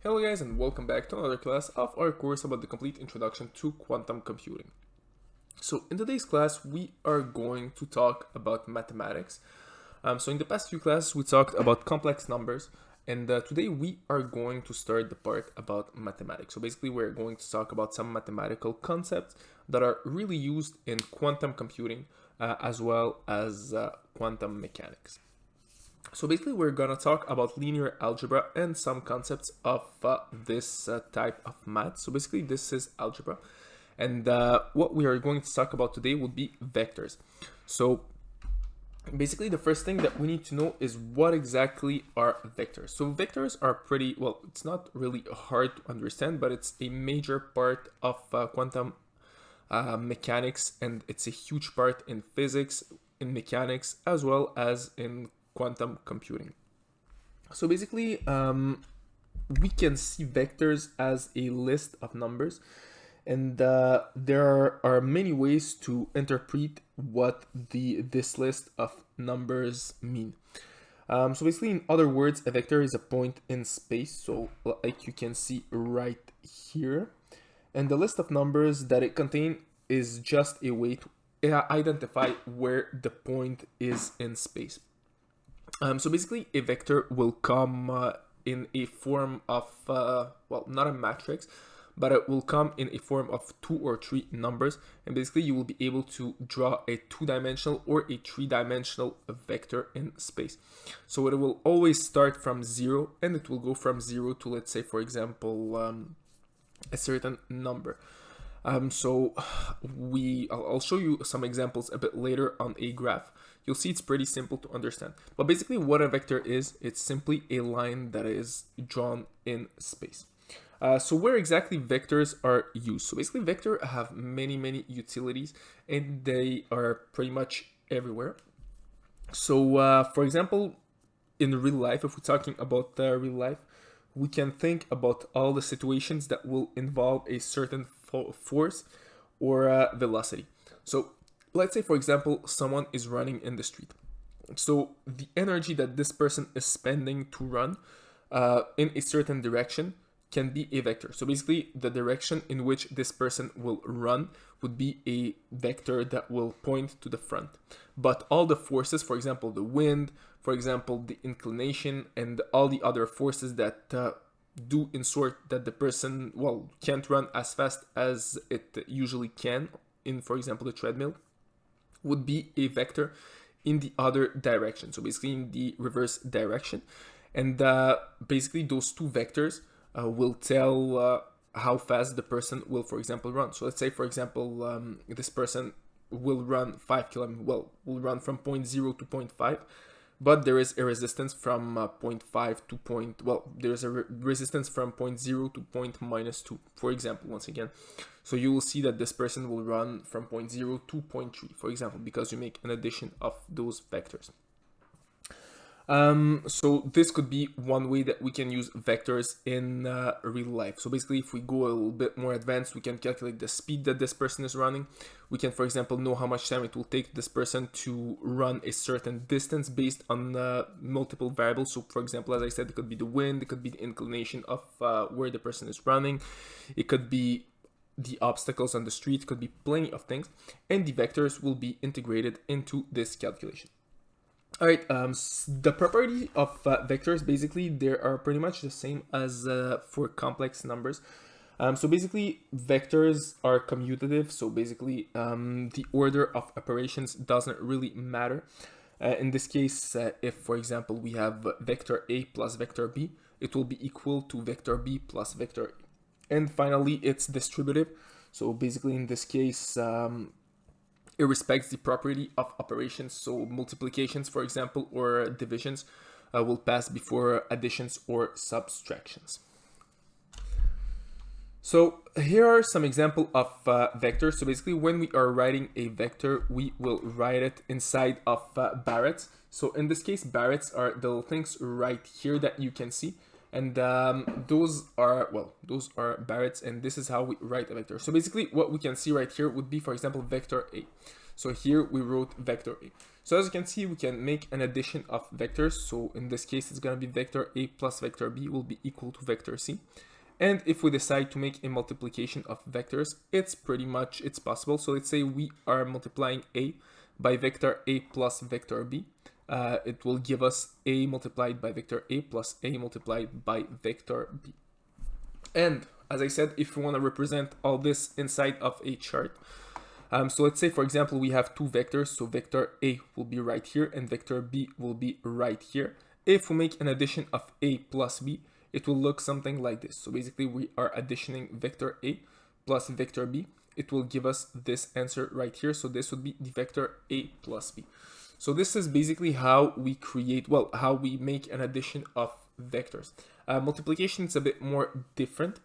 Hello guys, and welcome back to another class of our course about the complete introduction to quantum computing. So in today's class we are going to talk about mathematics. So in the past few classes we talked about complex numbers, and today we are going to start the part about mathematics. So basically we're going to talk about some mathematical concepts that are really used in quantum computing as well as quantum mechanics. So basically we're gonna talk about linear algebra and some concepts of this type of math. So basically this is algebra, and what we are going to talk about today would be vectors. So basically the first thing that we need to know is what exactly are vectors. So vectors are pretty, well, it's not really hard to understand, but it's a major part of quantum mechanics, and it's a huge part in physics, in mechanics, as well as in quantum computing. So basically, we can see vectors as a list of numbers, and there are many ways to interpret what this list of numbers mean. So basically, in other words, a vector is a point in space, so like you can see right here, and the list of numbers that it contains is just a way to identify where the point is in space. So basically a vector will come in a form of, well, not a matrix, but it will come in a form of 2 or 3 numbers, and basically you will be able to draw a 2-dimensional or a 3-dimensional vector in space. So it will always start from 0, and it will go from 0 to, let's say, for example, a certain number. So I'll show you some examples a bit later on a graph. You'll see it's pretty simple to understand. But basically what a vector is, it's simply a line that is drawn in space. So where exactly vectors are used? So basically vectors have many utilities, and they are pretty much everywhere. So for example, in real life, if we're talking about real life, we can think about all the situations that will involve a certain force or velocity. So let's say, for example, someone is running in the street. So the energy that this person is spending to run in a certain direction can be a vector. So basically the direction in which this person will run would be a vector that will point to the front. But all the forces, for example, the wind, for example, the inclination, and all the other forces that do ensure that the person, well, can't run as fast as it usually can in, for example, the treadmill, would be a vector in the other direction. So basically in the reverse direction. And basically those two vectors will tell how fast the person will, for example, run. So let's say, for example, this person will run 5 kilometers, well, will run from point 0 to point 5, but there is a resistance from 0.5 to point, well, there's a resistance from 0.0 to point minus 2, for example, once again. So you will see that this person will run from 0.0 to 0.3, for example, because you make an addition of those vectors. So this could be one way that we can use vectors in real life. So basically, if we go a little bit more advanced, we can calculate the speed that this person is running. We can, for example, know how much time it will take this person to run a certain distance based on multiple variables. So for example, as I said, it could be the wind, it could be the inclination of where the person is running. It could be the obstacles on the street, it could be plenty of things. And the vectors will be integrated into this calculation. All right, the property of vectors, basically, they are pretty much the same as for complex numbers. So basically, vectors are commutative. So basically, the order of operations doesn't really matter. In this case, if, for example, we have vector A plus vector B, it will be equal to vector B plus vector A. And finally, it's distributive. So basically, in this case, it respects the property of operations. So multiplications, for example, or divisions will pass before additions or subtractions. So here are some examples of vectors. So basically when we are writing a vector, we will write it inside of barrettes. So in this case, barrettes are the little things right here that you can see. And those are Barrett's, and this is how we write a vector. So basically what we can see right here would be, for example, vector A. So here we wrote vector A. So as you can see, we can make an addition of vectors. So in this case, it's going to be vector A plus vector B will be equal to vector C. And if we decide to make a multiplication of vectors, it's possible. So let's say we are multiplying A by vector A plus vector B. It will give us A multiplied by vector A plus A multiplied by vector B. And as I said, if we want to represent all this inside of a chart, so let's say, for example, we have two vectors. So vector A will be right here and vector B will be right here. If we make an addition of A plus B, it will look something like this. So basically we are additioning vector A plus vector B. It will give us this answer right here. So this would be the vector A plus B. So this is basically how we how we make an addition of vectors. Multiplication is a bit more different,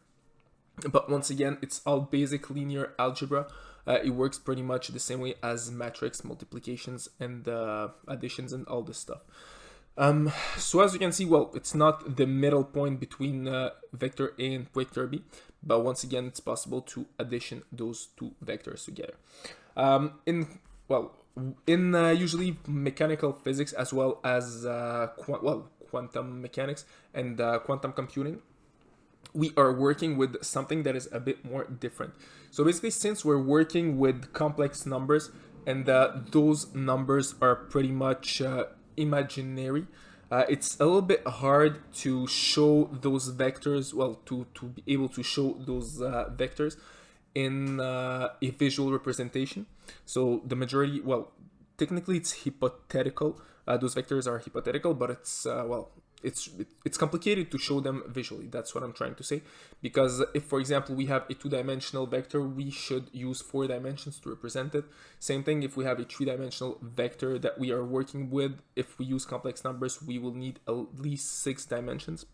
but once again, it's all basic linear algebra. It works pretty much the same way as matrix multiplications and additions and all this stuff. So as you can see, it's not the middle point between vector A and vector B, but once again, it's possible to addition those two vectors together. In usually mechanical physics, as well as quantum mechanics and quantum computing, we are working with something that is a bit more different. So basically, since we're working with complex numbers and those numbers are pretty much imaginary, it's a little bit hard to show those vectors, to be able to show those vectors in a visual representation. So the majority, technically it's hypothetical. Those vectors are hypothetical, but it's complicated to show them visually. That's what I'm trying to say. Because if, for example, we have a two-dimensional vector, we should use 4 dimensions to represent it. Same thing if we have a 3-dimensional vector that we are working with. If we use complex numbers, we will need at least 6 dimensions.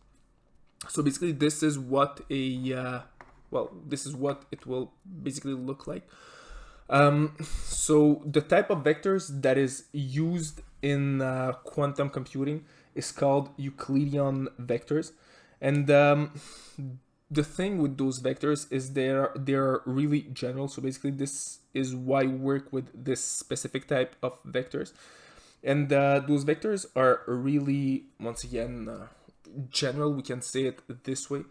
So basically, this is what this is what it will basically look like. So the type of vectors that is used in quantum computing is called Euclidean vectors. And the thing with those vectors is they're really general. So basically, this is why we work with this specific type of vectors. And those vectors are really, once again, general. We can say it this way.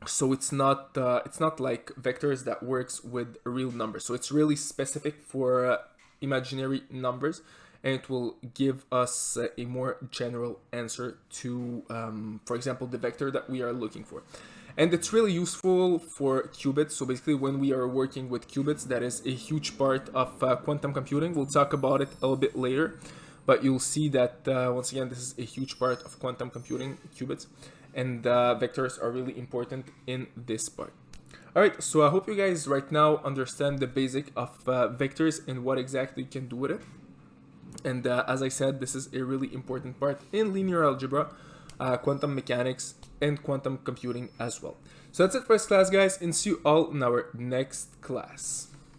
So it's not like vectors that works with real numbers. So it's really specific for imaginary numbers, and it will give us a more general answer to, for example, the vector that we are looking for. And it's really useful for qubits. So basically, when we are working with qubits, that is a huge part of quantum computing. We'll talk about it a little bit later, but you'll see that once again, this is a huge part of quantum computing, qubits. And vectors are really important in this part. All right, so I hope you guys right now understand the basic of vectors and what exactly you can do with it. And as I said, this is a really important part in linear algebra, quantum mechanics, and quantum computing as well. So that's it for this class, guys, and see you all in our next class.